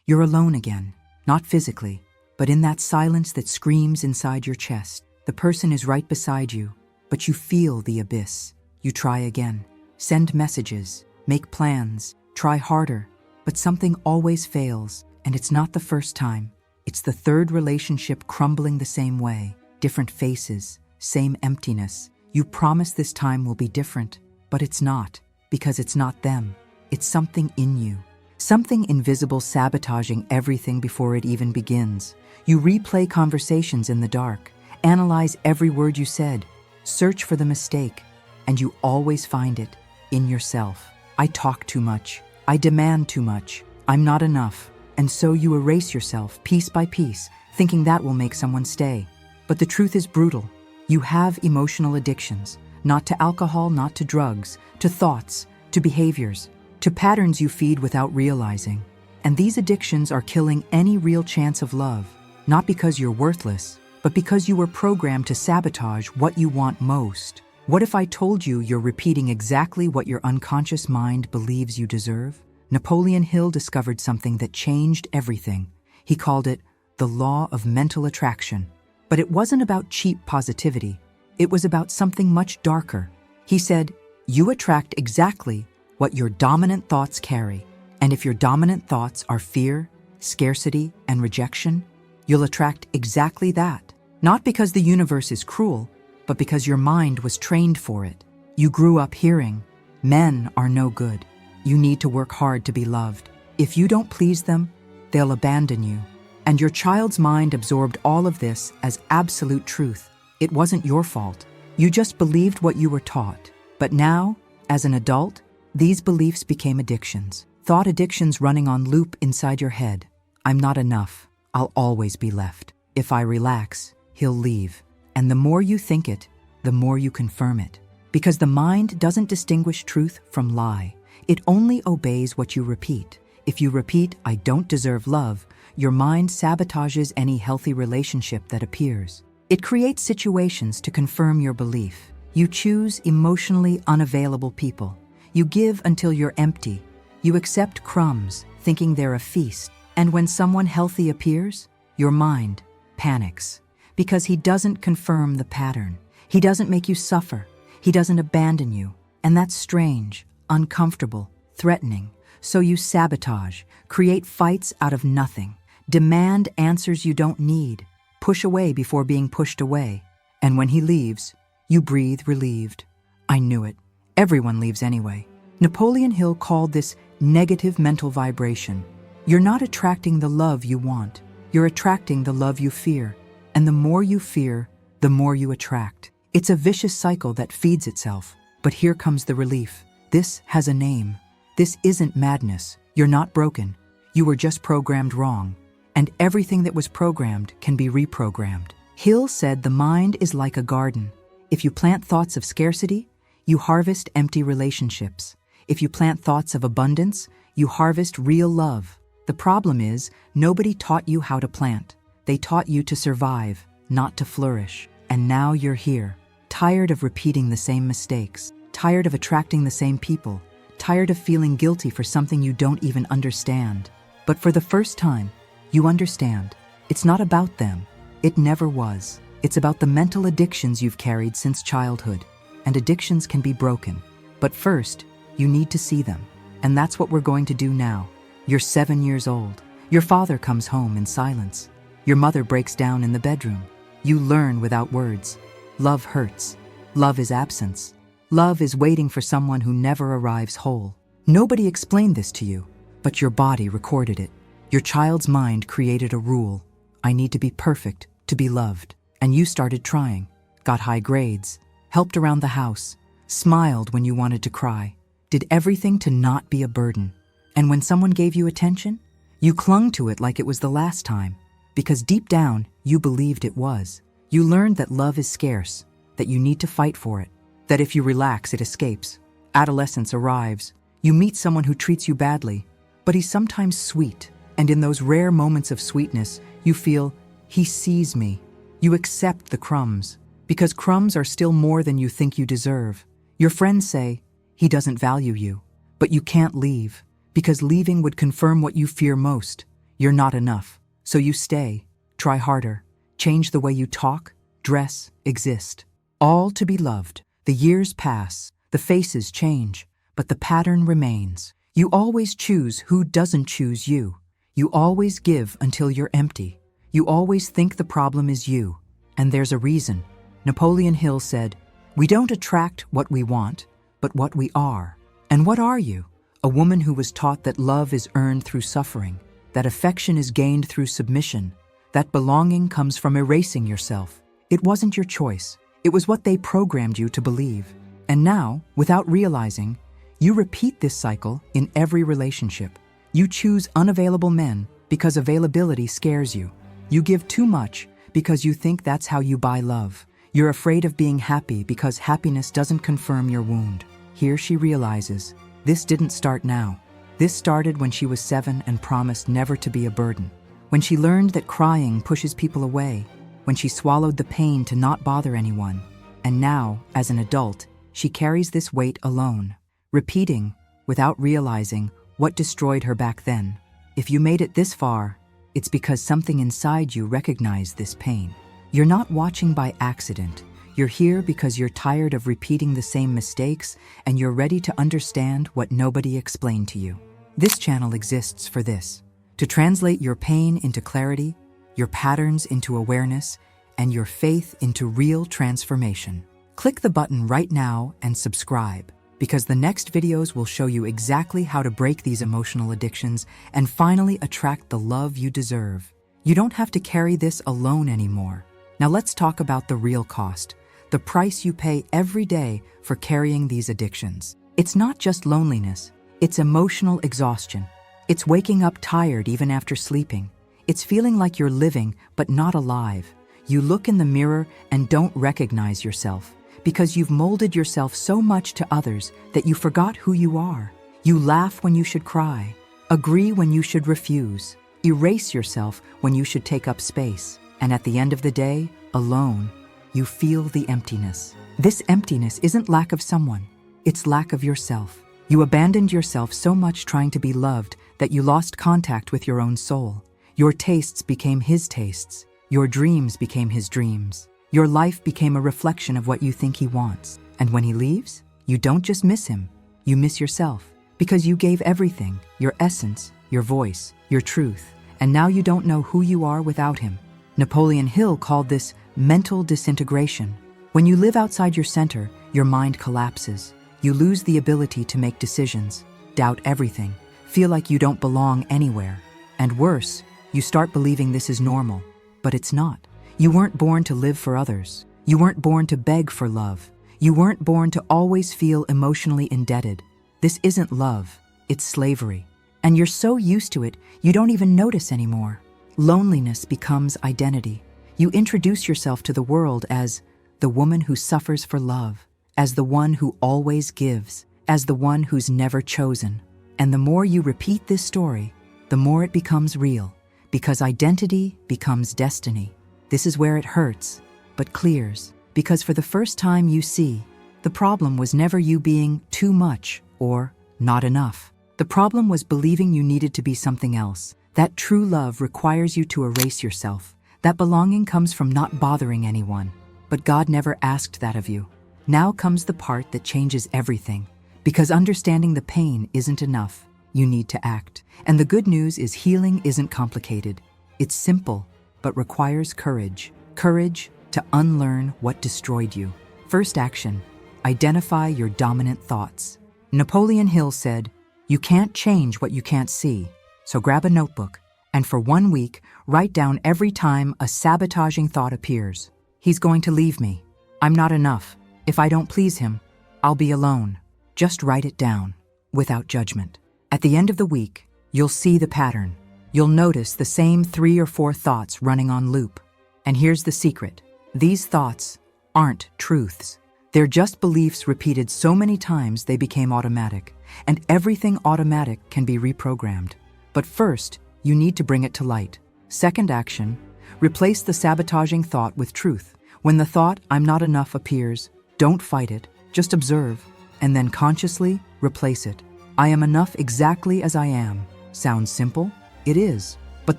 You're alone again, not physically, but in that silence that screams inside your chest. The person is right beside you, but you feel the abyss. You try again, send messages, make plans, try harder, but something always fails, and it's not the first time. It's the third relationship crumbling the same way. Different faces, same emptiness. You promise this time will be different, but it's not, because it's not them. It's something in you. Something invisible sabotaging everything before it even begins. You replay conversations in the dark, analyze every word you said, search for the mistake, and you always find it in yourself. I talk too much. I demand too much. I'm not enough. And so you erase yourself piece by piece, thinking that will make someone stay. But the truth is brutal. You have emotional addictions, not to alcohol, not to drugs, to thoughts, to behaviors, to patterns you feed without realizing. And these addictions are killing any real chance of love, not because you're worthless, but because you were programmed to sabotage what you want most. What if I told you you're repeating exactly what your unconscious mind believes you deserve? Napoleon Hill discovered something that changed everything. He called it the law of mental attraction. But it wasn't about cheap positivity. It was about something much darker. He said, you attract exactly what your dominant thoughts carry. And if your dominant thoughts are fear, scarcity, and rejection, you'll attract exactly that. Not because the universe is cruel, but because your mind was trained for it. You grew up hearing, men are no good. You need to work hard to be loved. If you don't please them, they'll abandon you. And your child's mind absorbed all of this as absolute truth. It wasn't your fault. You just believed what you were taught. But now, as an adult, these beliefs became addictions. Thought addictions running on loop inside your head. I'm not enough. I'll always be left. If I relax, he'll leave. And the more you think it, the more you confirm it. Because the mind doesn't distinguish truth from lie. It only obeys what you repeat. If you repeat, I don't deserve love, your mind sabotages any healthy relationship that appears. It creates situations to confirm your belief. You choose emotionally unavailable people. You give until you're empty. You accept crumbs, thinking they're a feast. And when someone healthy appears, your mind panics. Because he doesn't confirm the pattern. He doesn't make you suffer. He doesn't abandon you. And that's strange, uncomfortable, threatening. So you sabotage, create fights out of nothing, demand answers you don't need, push away before being pushed away. And when he leaves, you breathe relieved. I knew it. Everyone leaves anyway. Napoleon Hill called this negative mental vibration. You're not attracting the love you want. You're attracting the love you fear. And the more you fear, the more you attract. It's a vicious cycle that feeds itself. But here comes the relief. This has a name. This isn't madness. You're not broken. You were just programmed wrong. And everything that was programmed can be reprogrammed. Hill said the mind is like a garden. If you plant thoughts of scarcity, you harvest empty relationships. If you plant thoughts of abundance, you harvest real love. The problem is, nobody taught you how to plant. They taught you to survive, not to flourish. And now you're here, tired of repeating the same mistakes, tired of attracting the same people, tired of feeling guilty for something you don't even understand. But for the first time, you understand. It's not about them. It never was. It's about the mental addictions you've carried since childhood. And addictions can be broken. But first, you need to see them. And that's what we're going to do now. You're 7 years old. Your father comes home in silence. Your mother breaks down in the bedroom. You learn without words. Love hurts. Love is absence. Love is waiting for someone who never arrives whole. Nobody explained this to you, but your body recorded it. Your child's mind created a rule. I need to be perfect to be loved. And you started trying, got high grades, helped around the house, smiled when you wanted to cry, did everything to not be a burden. And when someone gave you attention, you clung to it like it was the last time, because deep down, you believed it was. You learned that love is scarce, that you need to fight for it, that if you relax, it escapes. Adolescence arrives. You meet someone who treats you badly, but he's sometimes sweet. And in those rare moments of sweetness, you feel, he sees me. You accept the crumbs, because crumbs are still more than you think you deserve. Your friends say, he doesn't value you, but you can't leave, because leaving would confirm what you fear most. You're not enough. So you stay, try harder, change the way you talk, dress, exist. All to be loved. The years pass, the faces change, but the pattern remains. You always choose who doesn't choose you. You always give until you're empty. You always think the problem is you. And there's a reason. Napoleon Hill said, "We don't attract what we want, but what we are." And what are you? A woman who was taught that love is earned through suffering, that affection is gained through submission, that belonging comes from erasing yourself. It wasn't your choice. It was what they programmed you to believe. And now, without realizing, you repeat this cycle in every relationship. You choose unavailable men because availability scares you. You give too much because you think that's how you buy love. You're afraid of being happy because happiness doesn't confirm your wound. Here she realizes, this didn't start now. This started when she was 7 and promised never to be a burden. When she learned that crying pushes people away. When she swallowed the pain to not bother anyone. And now, as an adult, she carries this weight alone, repeating, without realizing, what destroyed her back then. If you made it this far, it's because something inside you recognized this pain. You're not watching by accident. You're here because you're tired of repeating the same mistakes and you're ready to understand what nobody explained to you. This channel exists for this, to translate your pain into clarity, your patterns into awareness, and your faith into real transformation. Click the button right now and subscribe, because the next videos will show you exactly how to break these emotional addictions and finally attract the love you deserve. You don't have to carry this alone anymore. Now let's talk about the real cost, the price you pay every day for carrying these addictions. It's not just loneliness, it's emotional exhaustion. It's waking up tired even after sleeping. It's feeling like you're living but not alive. You look in the mirror and don't recognize yourself because you've molded yourself so much to others that you forgot who you are. You laugh when you should cry, agree when you should refuse, erase yourself when you should take up space. And at the end of the day, alone, you feel the emptiness. This emptiness isn't lack of someone, it's lack of yourself. You abandoned yourself so much trying to be loved that you lost contact with your own soul. Your tastes became his tastes. Your dreams became his dreams. Your life became a reflection of what you think he wants. And when he leaves, you don't just miss him, you miss yourself. Because you gave everything, your essence, your voice, your truth, and now you don't know who you are without him. Napoleon Hill called this mental disintegration. When you live outside your center, your mind collapses. You lose the ability to make decisions, doubt everything, feel like you don't belong anywhere. And worse, you start believing this is normal. But it's not. You weren't born to live for others. You weren't born to beg for love. You weren't born to always feel emotionally indebted. This isn't love, it's slavery. And you're so used to it, you don't even notice anymore. Loneliness becomes identity. You introduce yourself to the world as the woman who suffers for love, as the one who always gives, as the one who's never chosen. And the more you repeat this story, the more it becomes real, because identity becomes destiny. This is where it hurts, but clears, because for the first time you see, the problem was never you being too much or not enough. The problem was believing you needed to be something else. That true love requires you to erase yourself. That belonging comes from not bothering anyone. But God never asked that of you. Now comes the part that changes everything. Because understanding the pain isn't enough. You need to act. And the good news is healing isn't complicated. It's simple, but requires courage. Courage to unlearn what destroyed you. First action, identify your dominant thoughts. Napoleon Hill said, "You can't change what you can't see." So grab a notebook, and for 1 week, write down every time a sabotaging thought appears. He's going to leave me. I'm not enough. If I don't please him, I'll be alone. Just write it down, without judgment. At the end of the week, you'll see the pattern. You'll notice the same 3 or 4 thoughts running on loop. And here's the secret. These thoughts aren't truths. They're just beliefs repeated so many times they became automatic. And everything automatic can be reprogrammed. But first, you need to bring it to light. Second action, replace the sabotaging thought with truth. When the thought, "I'm not enough," appears, don't fight it, just observe, and then consciously replace it. "I am enough exactly as I am." Sounds simple? It is. But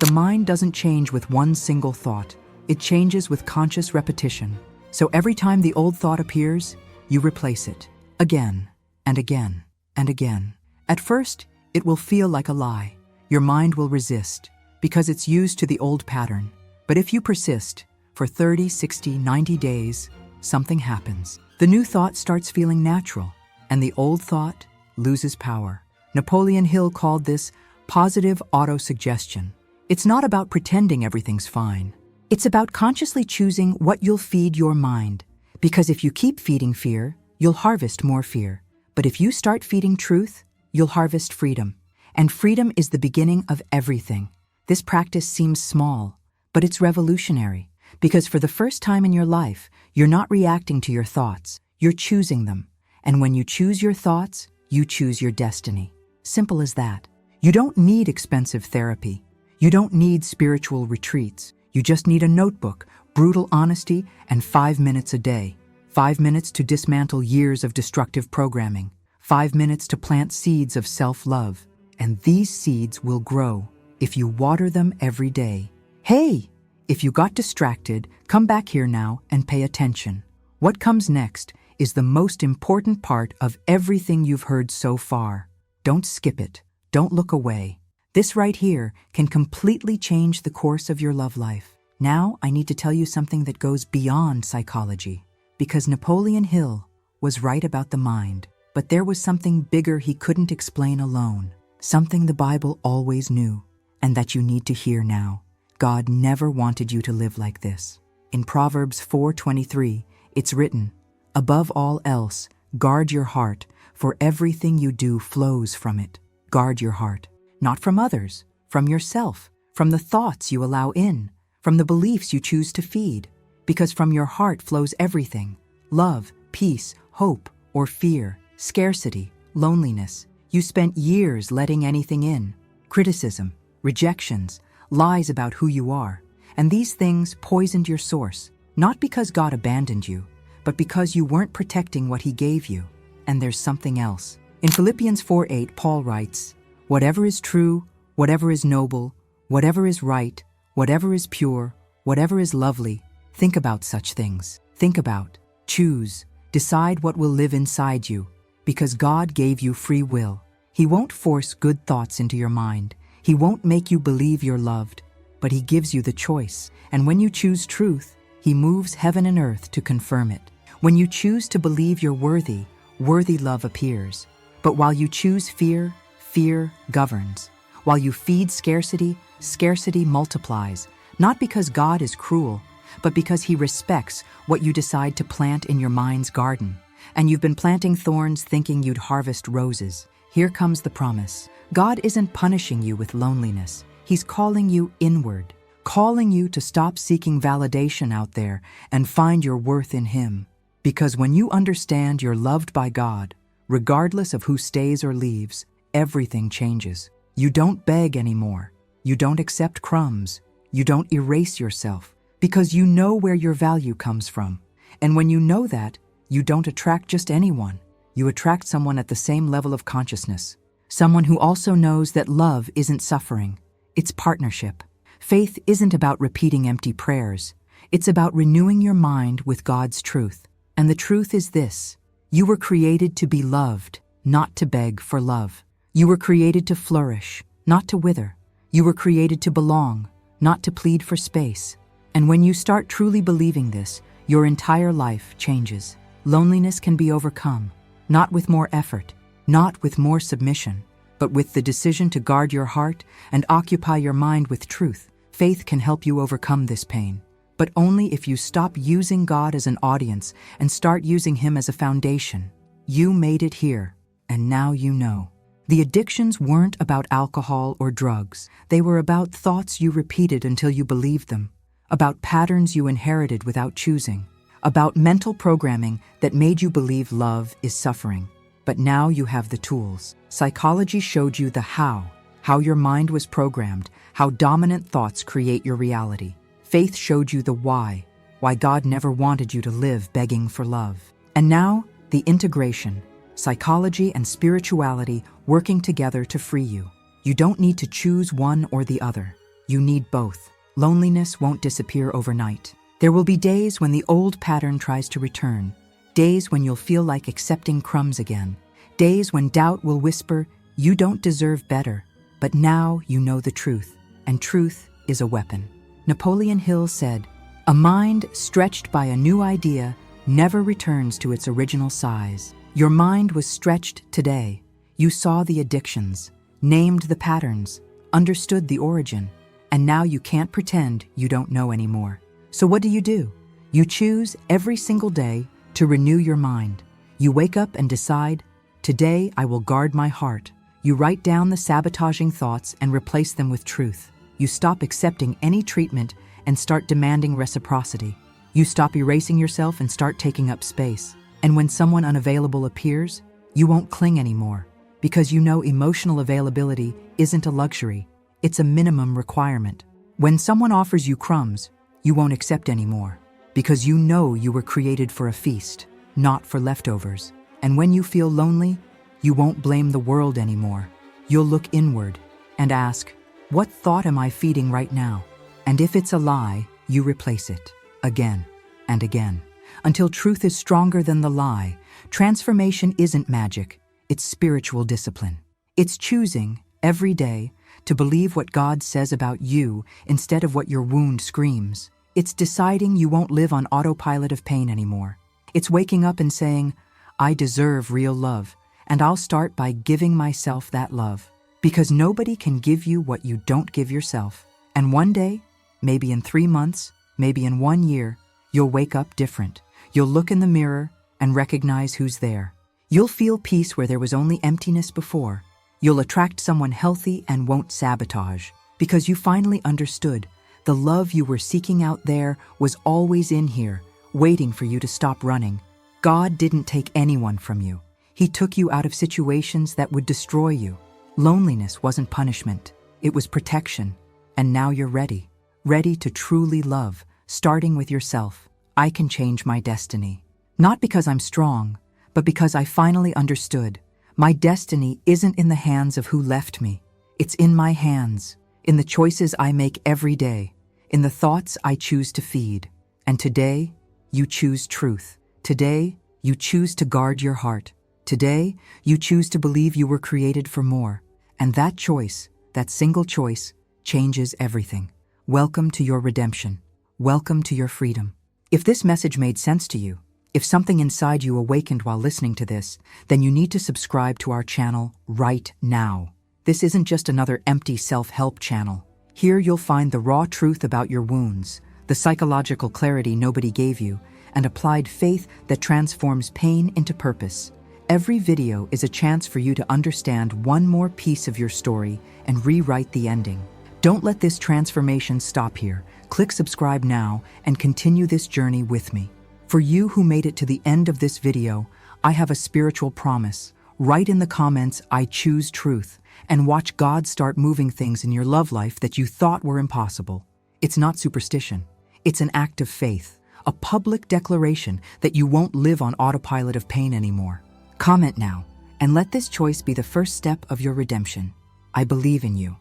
the mind doesn't change with one single thought. It changes with conscious repetition. So every time the old thought appears, you replace it again and again and again. At first, it will feel like a lie. Your mind will resist because it's used to the old pattern. But if you persist for 30, 60, 90 days, something happens. The new thought starts feeling natural, and the old thought loses power. Napoleon Hill called this positive autosuggestion. It's not about pretending everything's fine. It's about consciously choosing what you'll feed your mind. Because if you keep feeding fear, you'll harvest more fear. But if you start feeding truth, you'll harvest freedom. And freedom is the beginning of everything. This practice seems small, but it's revolutionary. Because for the first time in your life, you're not reacting to your thoughts, you're choosing them. And when you choose your thoughts, you choose your destiny. Simple as that. You don't need expensive therapy. You don't need spiritual retreats. You just need a notebook, brutal honesty, and 5 minutes a day. 5 minutes to dismantle years of destructive programming. 5 minutes to plant seeds of self-love. And these seeds will grow if you water them every day. Hey! If you got distracted, come back here now and pay attention. What comes next is the most important part of everything you've heard so far. Don't skip it. Don't look away. This right here can completely change the course of your love life. Now I need to tell you something that goes beyond psychology. Because Napoleon Hill was right about the mind, but there was something bigger he couldn't explain alone. Something the Bible always knew, and that you need to hear now. God never wanted you to live like this. In Proverbs 4:23, it's written, "Above all else, guard your heart, for everything you do flows from it." Guard your heart, not from others, from yourself, from the thoughts you allow in, from the beliefs you choose to feed. Because from your heart flows everything: love, peace, hope, or fear, scarcity, loneliness. You spent years letting anything in: criticism, rejections, lies about who you are. And these things poisoned your source, not because God abandoned you, but because you weren't protecting what He gave you. And there's something else. In Philippians 4:8, Paul writes, "Whatever is true, whatever is noble, whatever is right, whatever is pure, whatever is lovely, think about such things." Think about, choose, decide what will live inside you, because God gave you free will. He won't force good thoughts into your mind. He won't make you believe you're loved, but He gives you the choice. And when you choose truth, He moves heaven and earth to confirm it. When you choose to believe you're worthy, worthy love appears. But while you choose fear, fear governs. While you feed scarcity, scarcity multiplies. Not because God is cruel, but because He respects what you decide to plant in your mind's garden. And you've been planting thorns thinking you'd harvest roses. Here comes the promise. God isn't punishing you with loneliness. He's calling you inward, calling you to stop seeking validation out there and find your worth in Him. Because when you understand you're loved by God, regardless of who stays or leaves, everything changes. You don't beg anymore. You don't accept crumbs. You don't erase yourself, because you know where your value comes from. And when you know that, you don't attract just anyone. You attract someone at the same level of consciousness. Someone who also knows that love isn't suffering. It's partnership. Faith isn't about repeating empty prayers. It's about renewing your mind with God's truth. And the truth is this: you were created to be loved, not to beg for love. You were created to flourish, not to wither. You were created to belong, not to plead for space. And when you start truly believing this, your entire life changes. Loneliness can be overcome, not with more effort, not with more submission, but with the decision to guard your heart and occupy your mind with truth. Faith can help you overcome this pain, but only if you stop using God as an audience and start using Him as a foundation. You made it here, and now you know. The addictions weren't about alcohol or drugs. They were about thoughts you repeated until you believed them, about patterns you inherited without choosing, about mental programming that made you believe love is suffering. But now you have the tools. Psychology showed you the how your mind was programmed, how dominant thoughts create your reality. Faith showed you the why God never wanted you to live begging for love. And now, the integration, psychology and spirituality working together to free you. You don't need to choose one or the other. You need both. Loneliness won't disappear overnight. There will be days when the old pattern tries to return, days when you'll feel like accepting crumbs again, days when doubt will whisper, "You don't deserve better." But now you know the truth, and truth is a weapon. Napoleon Hill said, "A mind stretched by a new idea never returns to its original size." Your mind was stretched today. You saw the addictions, named the patterns, understood the origin, and now you can't pretend you don't know anymore. So what do? You choose every single day to renew your mind. You wake up and decide, "Today I will guard my heart." You write down the sabotaging thoughts and replace them with truth. You stop accepting any treatment and start demanding reciprocity. You stop erasing yourself and start taking up space. And when someone unavailable appears, you won't cling anymore, because you know emotional availability isn't a luxury, it's a minimum requirement. When someone offers you crumbs, you won't accept anymore, because you know you were created for a feast, not for leftovers. And when you feel lonely, you won't blame the world anymore. You'll look inward and ask, "What thought am I feeding right now?" And if it's a lie, you replace it again and again, until truth is stronger than the lie. Transformation isn't magic, it's spiritual discipline. It's choosing, every day, to believe what God says about you instead of what your wound screams. It's deciding you won't live on autopilot of pain anymore. It's waking up and saying, "I deserve real love, and I'll start by giving myself that love." Because nobody can give you what you don't give yourself. And one day, maybe in 3 months, maybe in 1 year, you'll wake up different. You'll look in the mirror and recognize who's there. You'll feel peace where there was only emptiness before. You'll attract someone healthy and won't sabotage, because you finally understood the love you were seeking out there was always in here, waiting for you to stop running. God didn't take anyone from you. He took you out of situations that would destroy you. Loneliness wasn't punishment, it was protection. And now you're ready to truly love, starting with yourself. I can change my destiny. Not because I'm strong, but because I finally understood. My destiny isn't in the hands of who left me. It's in my hands, in the choices I make every day, in the thoughts I choose to feed. And today, you choose truth. Today, you choose to guard your heart. Today, you choose to believe you were created for more. And that choice, that single choice, changes everything. Welcome to your redemption. Welcome to your freedom. If this message made sense to you, if something inside you awakened while listening to this, then you need to subscribe to our channel right now. This isn't just another empty self-help channel. Here you'll find the raw truth about your wounds, the psychological clarity nobody gave you, and applied faith that transforms pain into purpose. Every video is a chance for you to understand one more piece of your story and rewrite the ending. Don't let this transformation stop here. Click subscribe now and continue this journey with me. For you who made it to the end of this video, I have a spiritual promise. Write in the comments, "I choose truth," and watch God start moving things in your love life that you thought were impossible. It's not superstition. It's an act of faith, a public declaration that you won't live on autopilot of pain anymore. Comment now, and let this choice be the first step of your redemption. I believe in you.